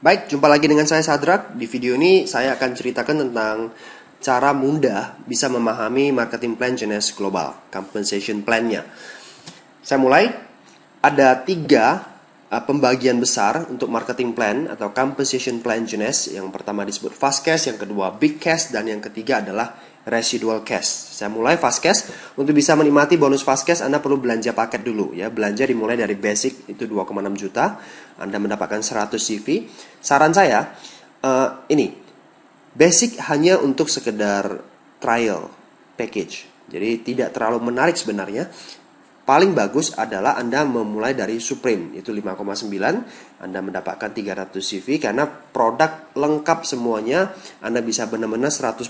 Baik, jumpa lagi dengan saya Sadrak. Di video ini saya akan ceritakan tentang cara mudah bisa memahami marketing plan Genes Global, compensation plan-nya. Saya mulai, ada tiga pembagian besar untuk marketing plan atau compensation plan Genes. Yang pertama disebut fast cash, yang kedua big cash, dan yang ketiga adalah residual cash. Saya mulai fast cash. Untuk bisa menikmati bonus fast cash, Anda perlu belanja paket dulu ya. Belanja dimulai dari basic itu 2,6 juta. Anda mendapatkan 100 CV. Saran saya ini basic hanya untuk sekedar trial package. Jadi tidak terlalu menarik sebenarnya. Paling bagus adalah Anda memulai dari Supreme, itu 5,9. Anda mendapatkan 300 CV karena produk lengkap semuanya. Anda bisa benar-benar 100%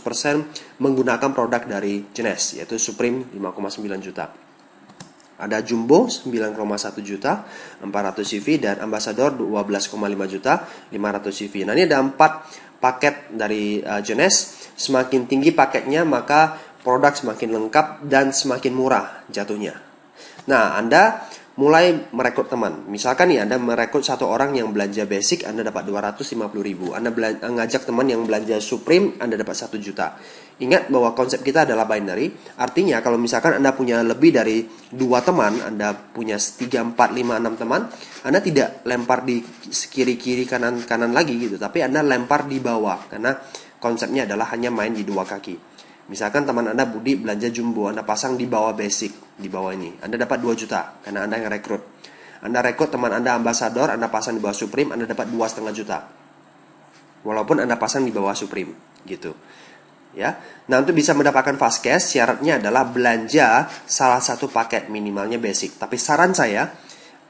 menggunakan produk dari Genes, yaitu Supreme 5,9 juta. Ada Jumbo 9,1 juta 400 CV, dan Ambassador 12,5 juta 500 CV. Nah, ini ada 4 paket dari Genes. Semakin tinggi paketnya, maka produk semakin lengkap dan semakin murah jatuhnya. Nah, Anda mulai merekrut teman. Misalkan nih, Anda merekrut satu orang yang belanja basic, Anda dapat 250.000. Anda ngajak teman yang belanja Supreme, Anda dapat 1 juta. Ingat bahwa konsep kita adalah binary. Artinya kalau misalkan Anda punya lebih dari 2 teman, Anda punya 3, 4, 5, 6 teman, Anda tidak lempar di kiri-kiri kanan-kanan lagi gitu, tapi Anda lempar di bawah, karena konsepnya adalah hanya main di 2 kaki. Misalkan teman Anda Budi belanja Jumbo, Anda pasang di bawah basic, di bawah ini. Anda dapat 2 juta, karena Anda yang rekrut. Anda rekrut teman Anda Ambassador, Anda pasang di bawah Supreme, Anda dapat 2,5 juta. Walaupun Anda pasang di bawah Supreme, gitu. Ya. Nah, untuk bisa mendapatkan fast cash, syaratnya adalah belanja salah satu paket, minimalnya basic. Tapi saran saya,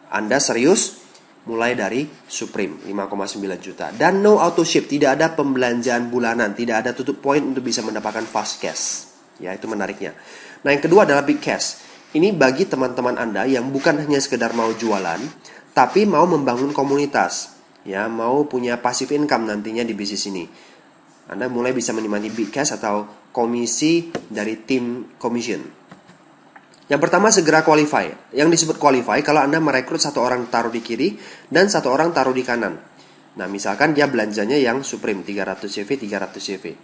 Anda serius, mulai dari Supreme 5,9 juta. Dan no auto ship, tidak ada pembelanjaan bulanan, tidak ada tutup poin untuk bisa mendapatkan fast cash. Ya, itu menariknya. Nah, yang kedua adalah big cash. Ini bagi teman-teman Anda yang bukan hanya sekedar mau jualan, tapi mau membangun komunitas. Ya, mau punya passive income nantinya di bisnis ini. Anda mulai bisa menikmati big cash atau komisi dari tim commission. Yang pertama, segera qualify. Yang disebut qualify, kalau Anda merekrut satu orang taruh di kiri dan satu orang taruh di kanan. Nah, misalkan dia belanjanya yang Supreme 300 CV, 300 CV.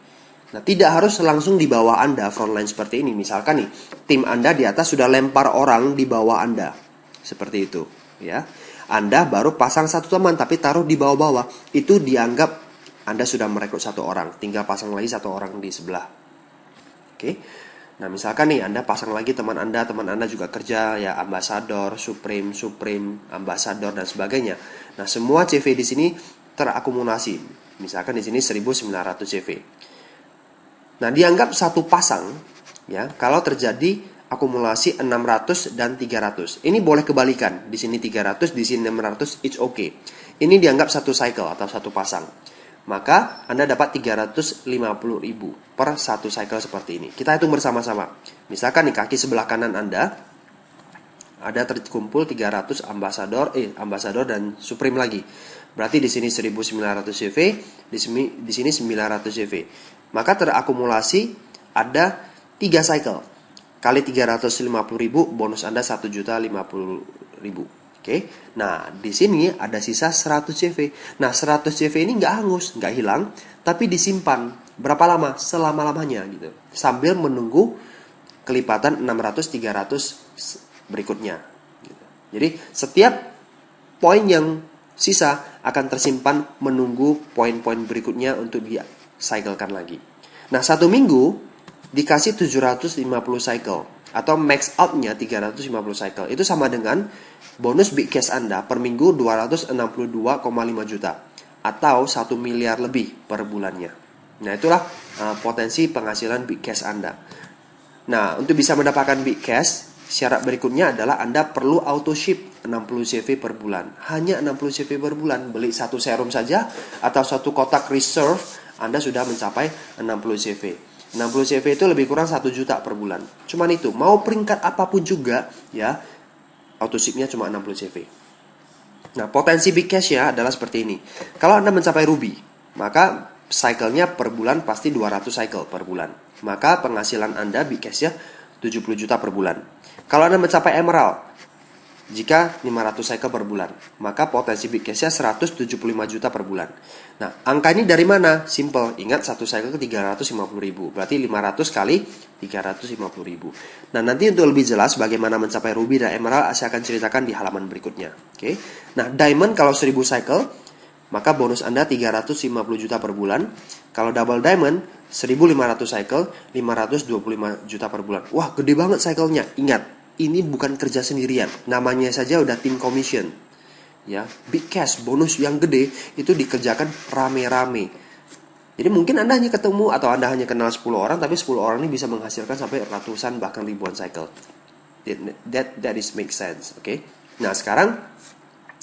Nah, tidak harus langsung di bawah Anda frontline seperti ini. Misalkan nih, tim Anda di atas sudah lempar orang di bawah Anda. Seperti itu, ya. Anda baru pasang satu teman tapi taruh di bawah-bawah. Itu dianggap Anda sudah merekrut satu orang, tinggal pasang lagi satu orang di sebelah. Oke. Nah, misalkan nih Anda pasang lagi teman Anda juga kerja ya Ambassador, Supreme, Ambassador dan sebagainya. Nah, semua CV di sini terakumulasi. Misalkan di sini 1900 CV. Nah, dianggap satu pasang ya kalau terjadi akumulasi 600 dan 300. Ini boleh kebalikan. Di sini 300, di sini 600, it's okay. Ini dianggap satu cycle atau satu pasang. Maka Anda dapat 350.000 per satu cycle seperti ini. Kita hitung bersama-sama. Misalkan di kaki sebelah kanan Anda ada terkumpul 300 Ambassador dan Supreme lagi. Berarti di sini 1900 CV, di sini 900 CV. Maka terakumulasi ada 3 cycle. Kali 350.000, bonus Anda 1.050.000. Oke, nah di sini ada sisa 100 CV. Nah, 100 CV ini nggak hangus, nggak hilang, tapi disimpan berapa lama? Selama-lamanya gitu. Sambil menunggu kelipatan 600, 300 berikutnya. Gitu. Jadi setiap poin yang sisa akan tersimpan menunggu poin-poin berikutnya untuk di-cyclekan lagi. Nah, 1 minggu dikasih 750 cycle atau max out-nya 350 cycle. Itu sama dengan bonus big cash Anda per minggu 262,5 juta atau 1 miliar lebih per bulannya. Nah, itulah potensi penghasilan big cash Anda. Nah, untuk bisa mendapatkan big cash, syarat berikutnya adalah Anda perlu auto ship 60 CV per bulan. Hanya 60 CV per bulan. Beli satu serum saja atau satu kotak reserve, Anda sudah mencapai 60 CV. 60 CV itu lebih kurang 1 juta per bulan. Cuman itu, mau peringkat apapun juga ya, auto shipnya cuma 60 CV. Nah, potensi big cash ya adalah seperti ini. Kalau Anda mencapai Ruby, maka cycle-nya per bulan pasti 200 cycle per bulan. Maka penghasilan Anda big cash ya 70 juta per bulan. Kalau Anda mencapai Emerald, Jika 500 cycle per bulan, maka potensi big cashnya 175 juta per bulan. Nah, angka ini dari mana? Simple, ingat satu cycle ke 350 ribu, berarti 500 kali 350 ribu. Nah, nanti untuk lebih jelas bagaimana mencapai ruby dan emerald, saya akan ceritakan di halaman berikutnya. Oke. Nah, diamond kalau 1000 cycle, maka bonus Anda 350 juta per bulan. Kalau double diamond, 1500 cycle, 525 juta per bulan. Wah, gede banget cycle-nya. Ingat, ini bukan kerja sendirian, namanya saja udah tim commission. Ya, big cash, bonus yang gede itu dikerjakan rame-rame. Jadi mungkin Anda hanya ketemu atau Anda hanya kenal 10 orang, tapi 10 orang ini bisa menghasilkan sampai ratusan bahkan ribuan cycle. That is make sense, oke? Nah, sekarang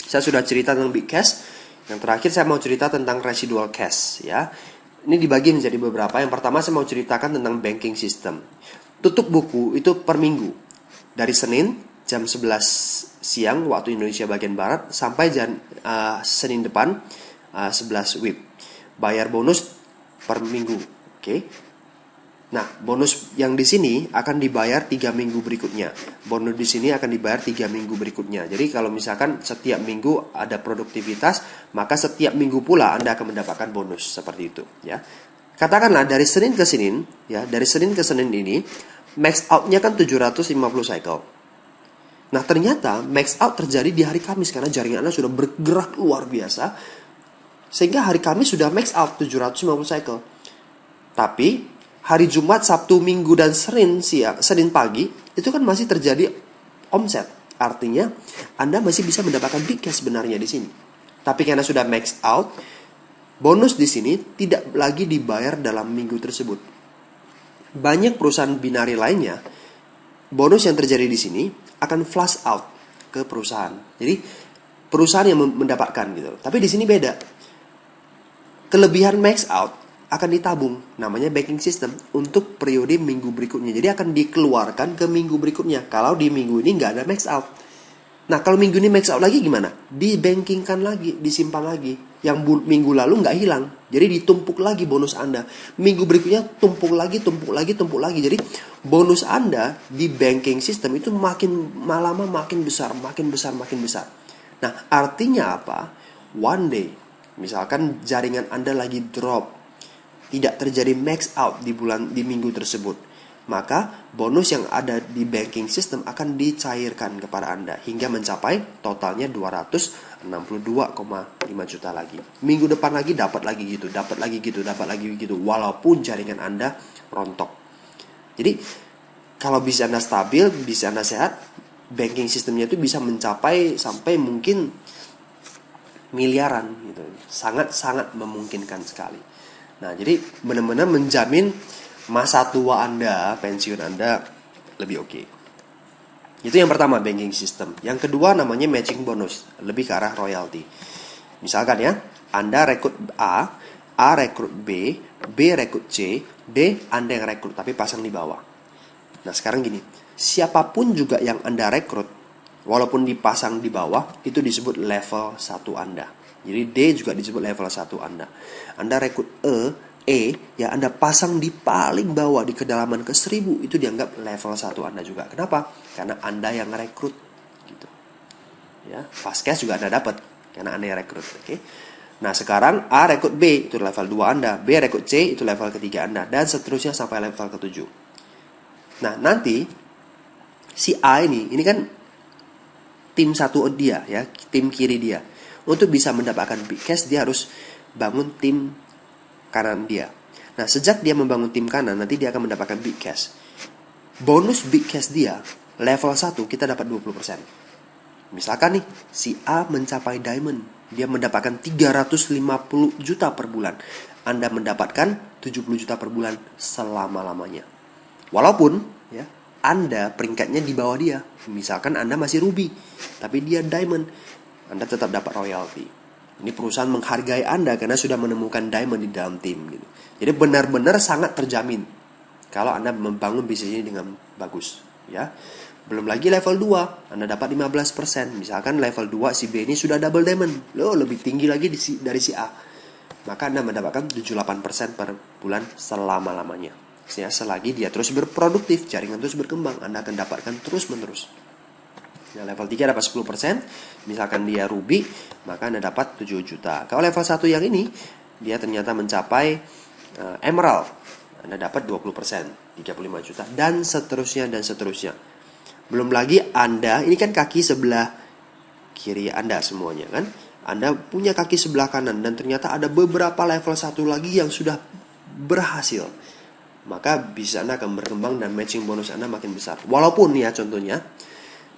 saya sudah cerita tentang big cash. Yang terakhir saya mau cerita tentang residual cash, ya. Ini dibagi menjadi beberapa. Yang pertama saya mau ceritakan tentang banking system. Tutup buku itu per minggu. Dari Senin jam 11 siang waktu Indonesia bagian Barat sampai Senin depan 11 WIB. Bayar bonus per minggu. Oke. Nah, bonus yang di sini akan dibayar 3 minggu berikutnya. Bonus di sini akan dibayar 3 minggu berikutnya. Jadi kalau misalkan setiap minggu ada produktivitas, maka setiap minggu pula Anda akan mendapatkan bonus seperti itu, ya. Katakanlah dari Senin ke Senin, ya, dari Senin ke Senin ini max out-nya kan 750 cycle. Nah, ternyata max out terjadi di hari Kamis karena jaringan Anda sudah bergerak luar biasa. Sehingga hari Kamis sudah max out 750 cycle. Tapi hari Jumat, Sabtu, Minggu dan Senin pagi itu kan masih terjadi omset. Artinya Anda masih bisa mendapatkan big cash sebenarnya di sini. Tapi karena sudah max out, bonus di sini tidak lagi dibayar dalam minggu tersebut. Banyak perusahaan binari lainnya, bonus yang terjadi di sini akan flush out ke perusahaan. Jadi perusahaan yang mendapatkan gitu. Tapi di sini beda. Kelebihan max out akan ditabung, namanya banking system, untuk periode minggu berikutnya. Jadi akan dikeluarkan ke minggu berikutnya. Kalau di minggu ini nggak ada max out. Nah, kalau minggu ini max out lagi gimana? Dibankingkan lagi, disimpan lagi. Yang minggu lalu nggak hilang. Jadi ditumpuk lagi bonus Anda. Minggu berikutnya tumpuk lagi. Jadi bonus Anda di banking system itu makin lama makin besar. Nah, artinya apa? One day, misalkan jaringan Anda lagi drop, tidak terjadi max out di minggu tersebut, maka bonus yang ada di banking system akan dicairkan kepada Anda hingga mencapai totalnya 262,5 juta lagi. Minggu depan lagi dapat lagi gitu, walaupun jaringan Anda rontok. Jadi kalau bisa Anda stabil, bisa Anda sehat, banking systemnya itu bisa mencapai sampai mungkin miliaran gitu. Sangat memungkinkan sekali. Nah, jadi benar-benar menjamin masa tua Anda, pensiun Anda lebih oke. Itu yang pertama, banking system. Yang kedua namanya matching bonus, lebih ke arah royalty. Misalkan ya, Anda rekrut A rekrut B rekrut C, D Anda yang rekrut tapi pasang di bawah. Nah, sekarang gini, siapapun juga yang Anda rekrut, walaupun dipasang di bawah, itu disebut level 1 Anda. Jadi D juga disebut level 1 Anda. Anda rekrut ya Anda pasang di paling bawah di kedalaman ke 1000, itu dianggap level 1 Anda juga. Kenapa? Karena Anda yang rekrut gitu. Ya, fast cash juga Anda dapat karena Anda yang rekrut, oke? Nah, sekarang A rekrut B itu level 2 Anda, B rekrut C itu level ketiga Anda, dan seterusnya sampai level ke-7. Nah, nanti si A ini kan tim satu dia ya, tim kiri dia. Untuk bisa mendapatkan big cash dia harus bangun tim kanan dia. Nah, sejak dia membangun tim kanan, nanti dia akan mendapatkan big cash. Bonus big cash dia level 1 kita dapat 20%. Misalkan nih, si A mencapai diamond, dia mendapatkan 350 juta per bulan. Anda mendapatkan 70 juta per bulan selama-lamanya. Walaupun ya, Anda peringkatnya di bawah dia. Misalkan Anda masih ruby, tapi dia diamond, Anda tetap dapat royalty. Ini perusahaan menghargai Anda karena sudah menemukan diamond di dalam tim gitu. Jadi benar-benar sangat terjamin kalau Anda membangun bisnis ini dengan bagus, ya. Belum lagi level 2, Anda dapat 15%. Misalkan level 2 si B ini sudah double diamond, lebih tinggi lagi dari si A. Maka Anda mendapatkan 78% per bulan selama-lamanya. Ya, selagi dia terus berproduktif, jaringan terus berkembang, Anda akan dapatkan terus-menerus. Nah, level 3 dapat 10%. Misalkan dia ruby, maka Anda dapat 7 juta. Kalau level 1 yang ini, dia ternyata mencapai emerald. Anda dapat 20%, 35 juta. Dan seterusnya, dan seterusnya. Belum lagi Anda, ini kan kaki sebelah kiri Anda semuanya kan. Anda punya kaki sebelah kanan, dan ternyata ada beberapa level 1 lagi yang sudah berhasil. Maka bisa Anda akan berkembang dan matching bonus Anda makin besar. Walaupun ya contohnya,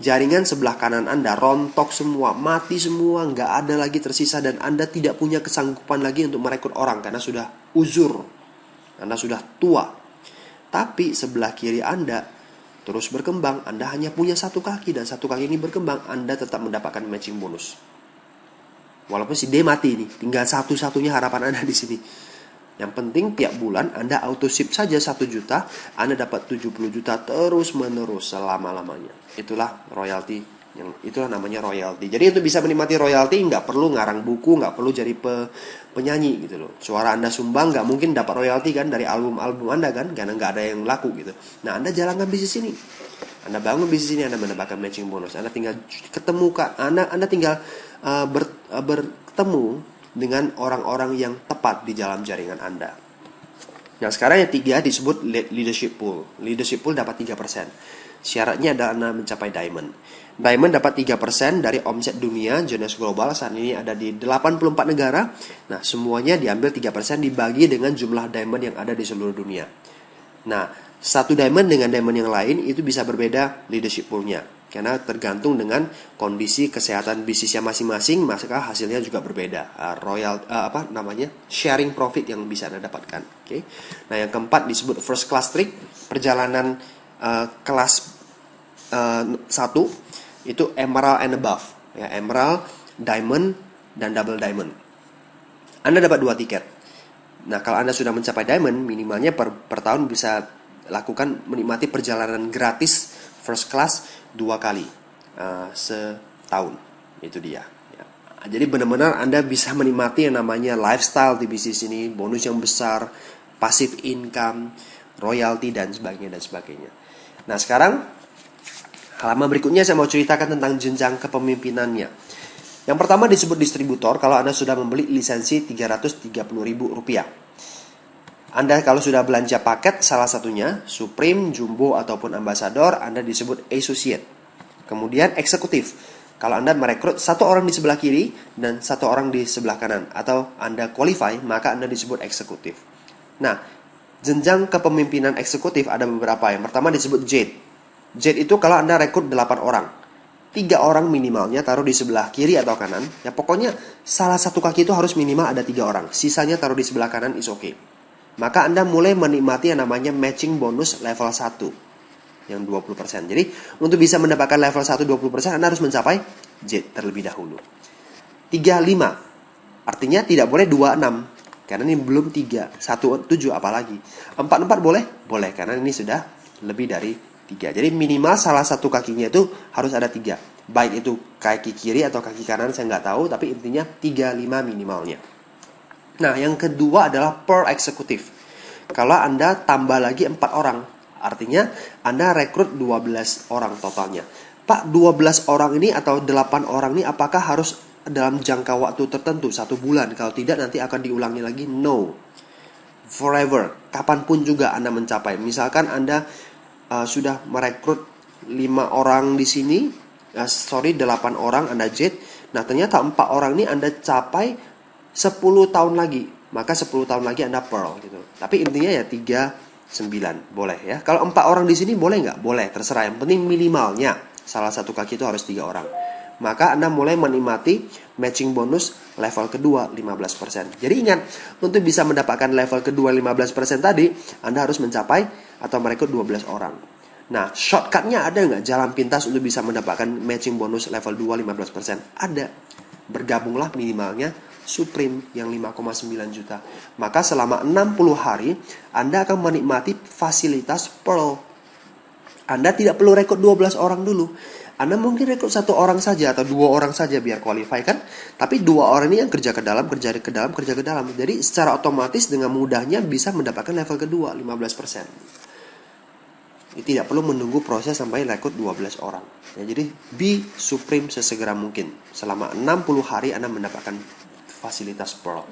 jaringan sebelah kanan Anda rontok semua, mati semua, nggak ada lagi tersisa, dan Anda tidak punya kesanggupan lagi untuk merekrut orang karena sudah uzur, Anda sudah tua. Tapi sebelah kiri Anda terus berkembang, Anda hanya punya satu kaki, dan satu kaki ini berkembang, Anda tetap mendapatkan matching bonus. Walaupun si D mati nih, tinggal satu-satunya harapan Anda di sini. Yang penting tiap bulan Anda auto ship saja 1 juta, Anda dapat 70 juta terus menerus selama-lamanya. Itulah royalty, itulah namanya royalty. Jadi untuk bisa menikmati royalty nggak perlu ngarang buku, nggak perlu jadi penyanyi gitu loh. Suara Anda sumbang nggak mungkin dapat royalty kan dari album-album Anda kan, karena nggak ada yang laku gitu. Nah, Anda jalankan bisnis ini. Anda bangun bisnis ini, Anda mendapatkan matching bonus. Anda tinggal ketemu Anda tinggal bertemu dengan orang-orang yang tepat di dalam jaringan Anda. Nah, sekarang yang 3 disebut leadership pool. Leadership pool dapat 3%. Syaratnya adalah Anda mencapai diamond. Diamond dapat 3% dari omset dunia Genius Global. Saat ini ada di 84 negara. Nah, semuanya diambil 3% dibagi dengan jumlah diamond yang ada di seluruh dunia. Nah, satu diamond dengan diamond yang lain itu bisa berbeda leadership poolnya, karena tergantung dengan kondisi kesehatan bisnisnya masing-masing, maka hasilnya juga berbeda. Sharing profit yang bisa Anda dapatkan. Oke. Nah, yang keempat disebut first class trick, perjalanan kelas 1 itu emerald and above, ya, emerald, diamond, dan double diamond. Anda dapat 2 tiket. Nah, kalau Anda sudah mencapai diamond, minimalnya per tahun bisa lakukan menikmati perjalanan gratis first class 2 kali setahun. Itu dia ya. Jadi benar-benar Anda bisa menikmati yang namanya lifestyle di bisnis ini, bonus yang besar, passive income, royalty, dan sebagainya. Nah, sekarang halaman berikutnya saya mau ceritakan tentang jenjang kepemimpinannya. Yang pertama disebut distributor. Kalau Anda sudah membeli lisensi Rp330.000. Anda kalau sudah belanja paket salah satunya Supreme, Jumbo, ataupun Ambassador, Anda disebut associate. Kemudian eksekutif. Kalau Anda merekrut 1 orang di sebelah kiri dan 1 orang di sebelah kanan, atau Anda qualify, maka Anda disebut eksekutif. Nah, jenjang kepemimpinan eksekutif ada beberapa. Yang pertama disebut Jade. Jade itu kalau Anda rekrut 8 orang, 3 orang minimalnya taruh di sebelah kiri atau kanan. Ya pokoknya salah satu kaki itu harus minimal ada 3 orang. Sisanya taruh di sebelah kanan is okay. Maka Anda mulai menikmati yang namanya matching bonus level 1 yang 20%. Jadi untuk bisa mendapatkan level 1 20%, Anda harus mencapai Jade terlebih dahulu. 35. Artinya tidak boleh 26. Karena ini belum 3. 1, 7 apalagi. 4 boleh? Boleh, karena ini sudah lebih dari 3. Jadi minimal salah satu kakinya itu harus ada 3. Baik itu kaki kiri atau kaki kanan, saya nggak tahu. Tapi intinya 35 minimalnya. Nah, yang kedua adalah per eksekutif. Kalau Anda tambah lagi 4 orang, artinya Anda rekrut 12 orang totalnya. Pak, 12 orang ini atau 8 orang ini apakah harus dalam jangka waktu tertentu, 1 bulan? Kalau tidak nanti akan diulangi lagi? No. Forever. Kapanpun juga Anda mencapai. Misalkan Anda sudah merekrut 5 orang di sini, 8 orang Anda Jade. Nah, ternyata 4 orang ini Anda capai 10 tahun lagi, maka 10 tahun lagi Anda Pearl gitu. Tapi intinya ya 39 boleh ya. Kalau 4 orang di sini boleh nggak? Boleh, terserah. Yang penting minimalnya salah satu kaki itu harus 3 orang. Maka Anda mulai menikmati matching bonus level kedua 15%. Jadi ingat, untuk bisa mendapatkan level kedua 15% tadi, Anda harus mencapai atau merekrut 12 orang. Nah, shortcutnya ada nggak? Jalan pintas untuk bisa mendapatkan matching bonus level 2 15%? Ada. Bergabunglah minimalnya Supreme yang 5,9 juta. Maka selama 60 hari Anda akan menikmati fasilitas Pearl. Anda tidak perlu rekrut 12 orang dulu. Anda mungkin rekrut 1 orang saja atau 2 orang saja biar qualify kan. Tapi 2 orang ini yang kerja ke dalam. Jadi secara otomatis dengan mudahnya bisa mendapatkan level kedua 15%. Tidak perlu menunggu proses sampai rekrut 12 orang. Ya, jadi be supreme sesegera mungkin. Selama 60 hari Anda mendapatkan fasilitas Pearl.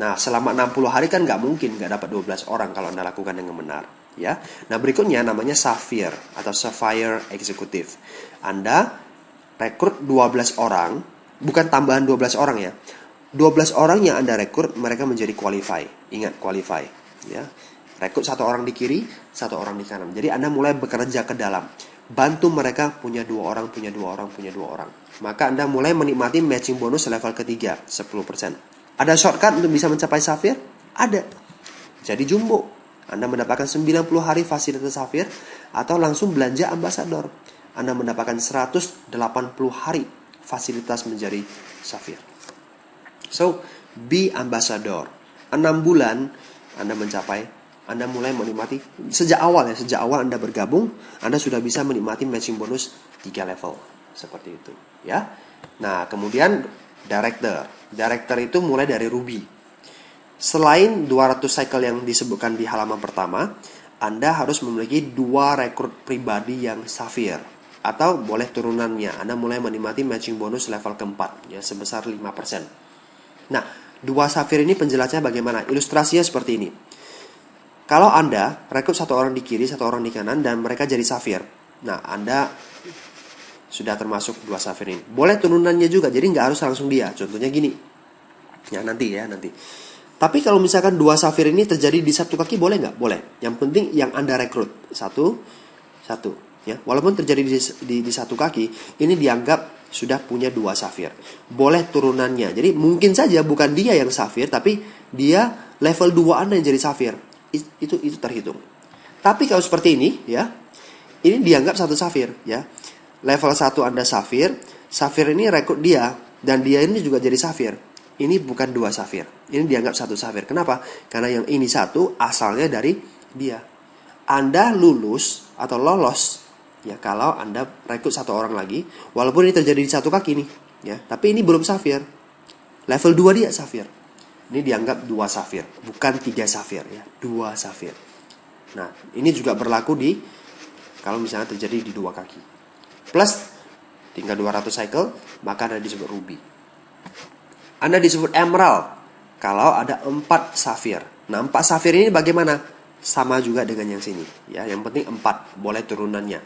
Nah, selama 60 hari kan nggak mungkin nggak dapat 12 orang kalau Anda lakukan dengan benar. Ya. Nah, berikutnya namanya Sapphire atau Sapphire Executive. Anda rekrut 12 orang, bukan tambahan 12 orang ya. 12 orang yang Anda rekrut, mereka menjadi qualify. Ingat, qualify. Ya. Rekrut satu orang di kiri, satu orang di kanan. Jadi Anda mulai bekerja ke dalam. Bantu mereka punya 2 orang, punya 2 orang, punya 2 orang. Maka Anda mulai menikmati matching bonus level ketiga, 10%. Ada shortcut untuk bisa mencapai Sapphire? Ada. Jadi jumbo. Anda mendapatkan 90 hari fasilitas Sapphire atau langsung belanja ambasador. Anda mendapatkan 180 hari fasilitas menjadi Sapphire. So, be ambassador. 6 bulan Anda mulai menikmati sejak awal Anda bergabung, Anda sudah bisa menikmati matching bonus 3 level seperti itu, ya. Nah, kemudian director itu mulai dari ruby. Selain 200 cycle yang disebutkan di halaman pertama, Anda harus memiliki 2 rekrut pribadi yang Sapphire atau boleh turunannya. Anda mulai menikmati matching bonus level keempat ya sebesar 5%. Nah, 2 Sapphire ini penjelasannya bagaimana? Ilustrasinya seperti ini. Kalau Anda rekrut satu orang di kiri, satu orang di kanan, dan mereka jadi Sapphire. Nah, Anda sudah termasuk 2 Sapphire ini. Boleh turunannya juga, jadi nggak harus langsung dia. Contohnya gini. Ya, nanti. Tapi kalau misalkan 2 Sapphire ini terjadi di satu kaki, boleh nggak? Boleh. Yang penting yang Anda rekrut. Satu. Ya, walaupun terjadi di satu kaki, ini dianggap sudah punya 2 Sapphire. Boleh turunannya. Jadi mungkin saja bukan dia yang Sapphire, tapi dia level 2 Anda yang jadi Sapphire. Itu terhitung. Tapi kalau seperti ini, ya, ini dianggap satu Sapphire, ya. Level 1 Anda Sapphire ini rekrut dia, dan dia ini juga jadi Sapphire. Ini bukan 2 Sapphire. Ini dianggap satu Sapphire. Kenapa? Karena yang ini satu asalnya dari dia. Anda lulus atau lolos ya kalau Anda rekrut satu orang lagi, walaupun ini terjadi di satu kaki nih, ya. Tapi ini belum Sapphire. Level 2 dia Sapphire. Ini dianggap 2 Sapphire, bukan 3 Sapphire ya, 2 Sapphire. Nah, ini juga berlaku kalau misalnya terjadi di 2 kaki. Plus tinggal 200 cycle, maka Anda disebut ruby. Anda disebut emerald kalau ada 4 Sapphire. Nah, 4 Sapphire ini bagaimana? Sama juga dengan yang sini ya, yang penting 4, boleh turunannya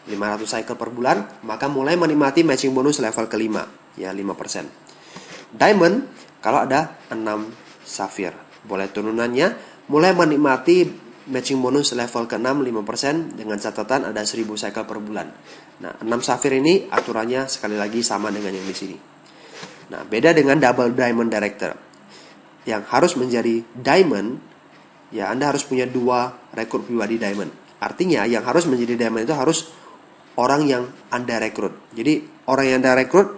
500 cycle per bulan, maka mulai menikmati matching bonus level kelima ya, 5%. Diamond kalau ada 6 Sapphire, boleh turunannya, mulai menikmati matching bonus level ke-6 5% dengan catatan ada 1000 cycle per bulan. Nah, 6 Sapphire ini aturannya sekali lagi sama dengan yang di sini. Nah, beda dengan double diamond director. Yang harus menjadi diamond, ya Anda harus punya 2 rekrut pribadi diamond. Artinya yang harus menjadi diamond itu harus orang yang Anda rekrut. Jadi orang yang Anda rekrut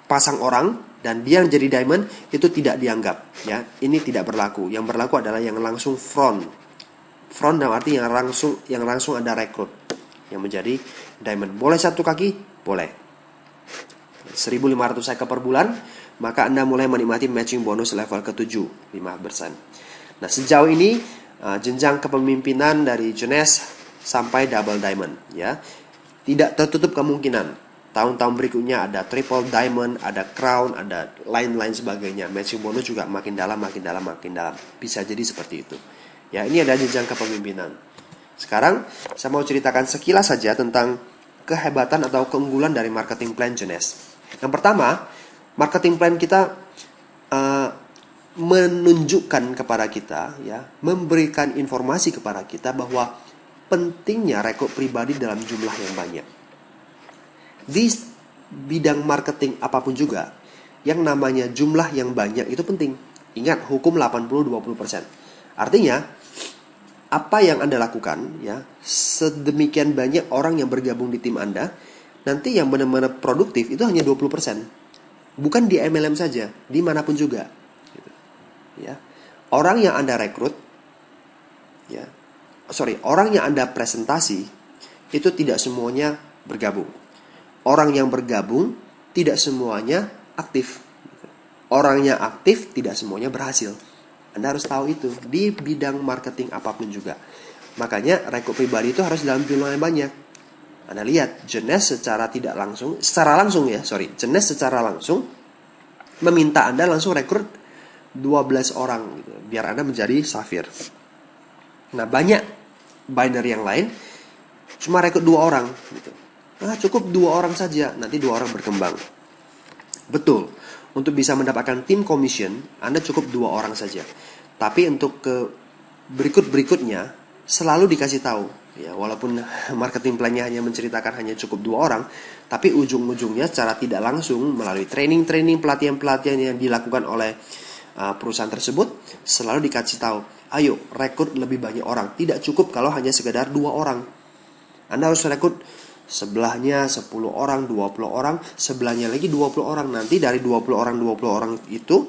pasang orang dan dia yang jadi diamond itu tidak dianggap, ya. Ini tidak berlaku. Yang berlaku adalah yang langsung front dalam arti yang langsung Anda rekrut yang menjadi diamond. Boleh satu kaki? Boleh. 1.500 cycle per bulan, maka Anda mulai menikmati matching bonus level ke-7, 5%. Nah, sejauh ini jenjang kepemimpinan dari Jones sampai double diamond, ya. Tidak tertutup kemungkinan tahun-tahun berikutnya ada triple diamond, ada crown, ada lain-lain sebagainya. Matching bonus juga makin dalam. Bisa jadi seperti itu. Ya, ini ada jenjang kepemimpinan. Sekarang saya mau ceritakan sekilas saja tentang kehebatan atau keunggulan dari marketing plan Jones. Yang pertama, marketing plan kita menunjukkan kepada kita, ya, memberikan informasi kepada kita bahwa pentingnya rekrut pribadi dalam jumlah yang banyak. Di bidang marketing apapun juga, yang namanya jumlah yang banyak itu penting. Ingat, hukum 80-20%. Artinya, apa yang Anda lakukan, ya, sedemikian banyak orang yang bergabung di tim Anda, nanti yang benar-benar produktif itu hanya 20%. Bukan di MLM saja, dimanapun juga. Ya. Orang yang Anda rekrut, orang yang Anda presentasi, itu tidak semuanya bergabung. Orang yang bergabung tidak semuanya aktif. Orang yang aktif tidak semuanya berhasil. Anda harus tahu itu di bidang marketing apapun juga. Makanya rekrut pribadi itu harus dalam jumlah yang banyak. Anda lihat, Jeunesse secara langsung meminta Anda langsung rekrut 12 orang gitu, biar Anda menjadi Safir. Nah, banyak binary yang lain cuma rekrut 2 orang gitu. Nah, cukup 2 orang saja, nanti 2 orang berkembang. Betul, untuk bisa mendapatkan tim commission, Anda cukup 2 orang saja. Tapi untuk ke berikutnya selalu dikasih tahu. Ya, walaupun marketing plan-nya hanya menceritakan hanya cukup 2 orang, tapi ujung-ujungnya secara tidak langsung melalui training-training, pelatihan-pelatihan yang dilakukan oleh perusahaan tersebut selalu dikasih tahu, ayo rekrut lebih banyak orang. Tidak cukup kalau hanya sekedar 2 orang. Anda harus rekrut sebelahnya 10 orang, 20 orang, sebelahnya lagi 20 orang. Nanti dari 20 orang itu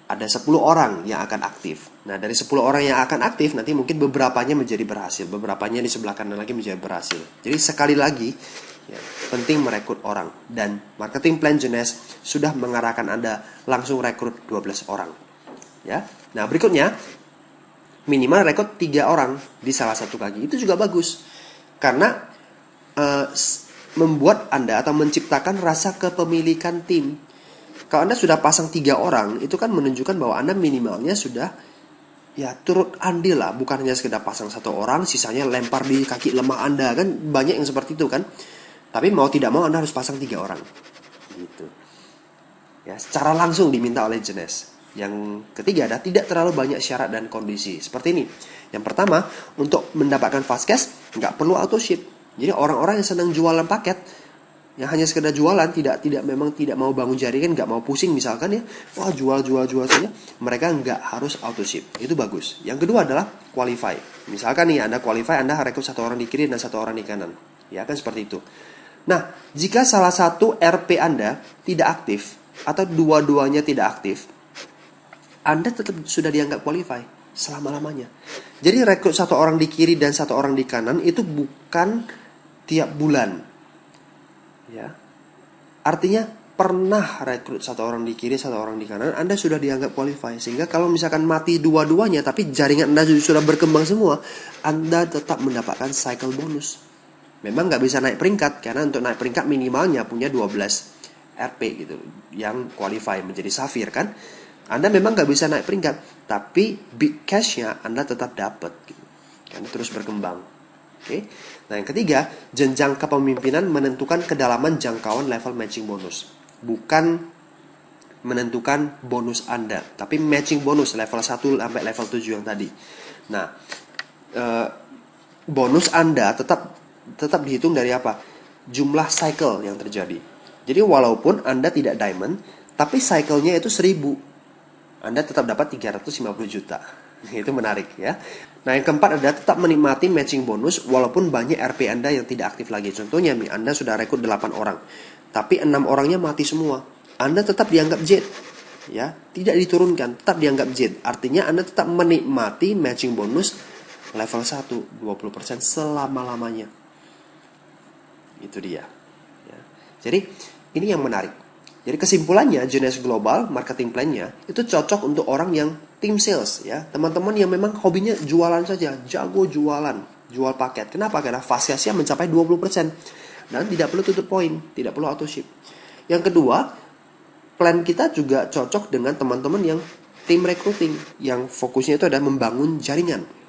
ada 10 orang yang akan aktif. Nah, dari 10 orang yang akan aktif, nanti mungkin beberapanya menjadi berhasil, beberapanya di sebelah kanan lagi menjadi berhasil. Jadi sekali lagi, ya, penting merekrut orang. Dan marketing plan Jeunesse sudah mengarahkan Anda langsung rekrut 12 orang. Ya. Nah, berikutnya, minimal rekrut 3 orang di salah satu kaki. Itu juga bagus. Karena membuat Anda atau menciptakan rasa kepemilikan tim. Kalau Anda sudah pasang 3 orang, itu kan menunjukkan bahwa Anda minimalnya sudah ya turut andil lah, bukan hanya sekedar pasang 1 orang, sisanya lempar di kaki lemah Anda, kan banyak yang seperti itu kan. Tapi mau tidak mau Anda harus pasang 3 orang. Gitu. Ya, secara langsung diminta oleh Jeunesse. Yang ketiga adalah tidak terlalu banyak syarat dan kondisi. Seperti ini. Yang pertama, untuk mendapatkan fast cash nggak perlu auto ship. Jadi orang-orang yang senang jualan paket, yang hanya sekedar jualan, tidak mau bangun jaringan, nggak mau pusing misalkan ya, wah jual saja, mereka nggak harus auto ship. Itu bagus. Yang kedua adalah qualify. Misalkan nih Anda qualify, Anda rekrut 1 orang di kiri dan 1 orang di kanan, ya kan seperti itu. Nah, jika salah satu RP Anda tidak aktif atau dua-duanya tidak aktif, Anda tetap sudah dianggap qualify selama-lamanya. Jadi rekrut 1 orang di kiri dan 1 orang di kanan itu bukan tiap bulan. Ya, artinya pernah rekrut 1 orang di kiri, 1 orang di kanan, Anda sudah dianggap qualify. Sehingga kalau misalkan mati dua-duanya, tapi jaringan Anda sudah berkembang semua, Anda tetap mendapatkan cycle bonus. Memang nggak bisa naik peringkat, karena untuk naik peringkat minimalnya punya 12 RP gitu, yang qualify menjadi Safir kan. Anda memang nggak bisa naik peringkat, tapi big cash-nya Anda tetap dapat gitu. Anda terus berkembang. Oke. Nah, yang ketiga, jenjang kepemimpinan menentukan kedalaman jangkauan level matching bonus. Bukan menentukan bonus Anda, tapi matching bonus level 1 sampai level 7 yang tadi. Nah, bonus Anda tetap dihitung dari apa? Jumlah cycle yang terjadi. Jadi walaupun Anda tidak diamond, tapi cycle-nya itu 1000, Anda tetap dapat 350 juta. Itu menarik ya. Nah, yang keempat adalah tetap menikmati matching bonus walaupun banyak RP Anda yang tidak aktif lagi. Contohnya, Anda sudah rekrut 8 orang, tapi 6 orangnya mati semua. Anda tetap dianggap jet. Ya, tidak diturunkan, tetap dianggap jet. Artinya Anda tetap menikmati matching bonus level 1, 20% selama-lamanya. Itu dia. Ya. Jadi, ini yang menarik. Jadi kesimpulannya, Jeunesse Global marketing plan-nya itu cocok untuk orang yang tim sales ya. Teman-teman yang memang hobinya jualan saja, jago jualan, jual paket. Kenapa? Karena fast cash-nya mencapai 20% dan tidak perlu tutup poin, tidak perlu auto ship. Yang kedua, plan kita juga cocok dengan teman-teman yang tim recruiting yang fokusnya itu adalah membangun jaringan.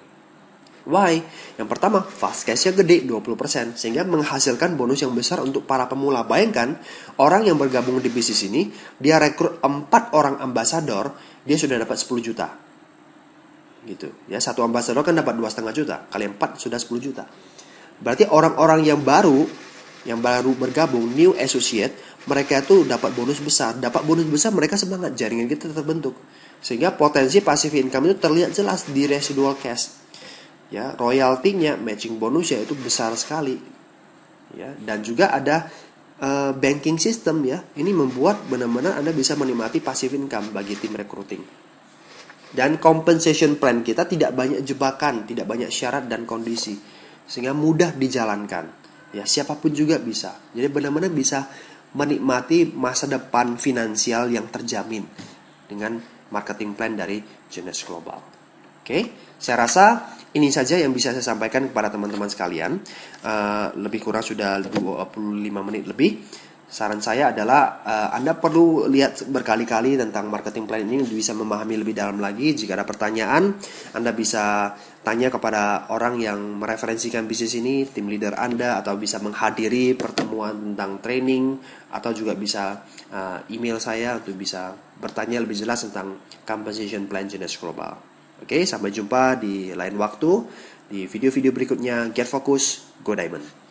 Why? Yang pertama, fast cash-nya gede 20%, sehingga menghasilkan bonus yang besar untuk para pemula. Bayangkan, orang yang bergabung di bisnis ini, dia rekrut 4 orang ambasador, dia sudah dapat 10 juta. Gitu. Ya, 1 ambasador kan dapat 2,5 juta, kali 4 sudah 10 juta. Berarti orang-orang yang baru bergabung, new associate, mereka itu dapat bonus besar. Dapat bonus besar, mereka semangat, jaringan kita terbentuk. Sehingga potensi passive income itu terlihat jelas di residual cash. Ya, royaltinya, matching bonusnya itu besar sekali. Ya, dan juga ada banking system ya. Ini membuat benar-benar Anda bisa menikmati passive income bagi tim recruiting. Dan compensation plan kita tidak banyak jebakan, tidak banyak syarat dan kondisi, sehingga mudah dijalankan. Ya, siapapun juga bisa. Jadi benar-benar bisa menikmati masa depan finansial yang terjamin dengan marketing plan dari Jeunesse Global. Oke, saya rasa Ini saja yang bisa saya sampaikan kepada teman-teman sekalian. Lebih kurang sudah 25 menit lebih. Saran saya adalah Anda perlu lihat berkali-kali tentang marketing plan ini untuk bisa memahami lebih dalam lagi. Jika ada pertanyaan, Anda bisa tanya kepada orang yang mereferensikan bisnis ini, tim leader Anda, atau bisa menghadiri pertemuan tentang training, atau juga bisa email saya untuk bisa bertanya lebih jelas tentang compensation plan Genius Global. Oke, sampai jumpa di lain waktu di video-video berikutnya. Get Focus, Go Diamond.